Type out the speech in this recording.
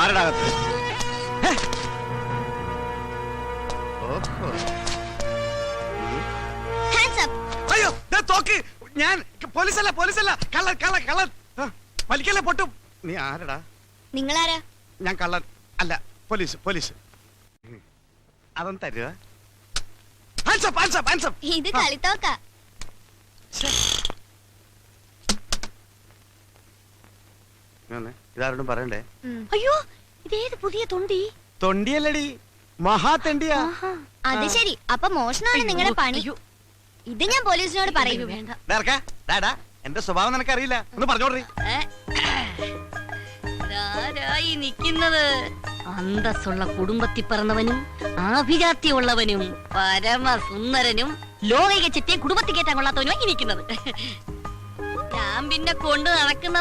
ആരടാകത്ത്? അയ്യോ തോക്ക്! ഞാൻ പോലീസല്ല കള്ളൻ. വലിക്കല്ലേ പൊട്ടും. നീ ആരടാ? നിങ്ങളാരാ? ഞാൻ കള്ളൻ അല്ല, പോലീസ്. അതൊന്നും തരുക. ഇത് കളിത്തോക്ക. ഇതാരോടും പറയണ്ടേ? അയ്യോ, ഇതേത് പുതിയ തൊണ്ടി? തൊണ്ടിയല്ലടി, മഹാതെണ്ടിയാ. അത് ശരി, അപ്പൊ മോഷണമാണ് നിങ്ങളുടെ പണി. ഇത് ഞാൻ പോലീസിനോട് പറയൂ. എന്റെ സ്വഭാവം നിനക്കറിയില്ല, ഒന്ന് പറഞ്ഞോടറി. നിക്കുന്നത് അന്തസ്സുള്ള കുടുംബത്തിൽ പിറന്നവനും ആഭിജാത്യമുള്ളവനും പരമസുന്ദരനും ലോകൈക ചെറ്റിയെ കുടുംബത്തിൽ കയറ്റാൻ കൊള്ളാത്തവനുമായി നിൽക്കുന്നത്. ഞാൻ പിന്നെ കൊണ്ട് നടക്കുന്ന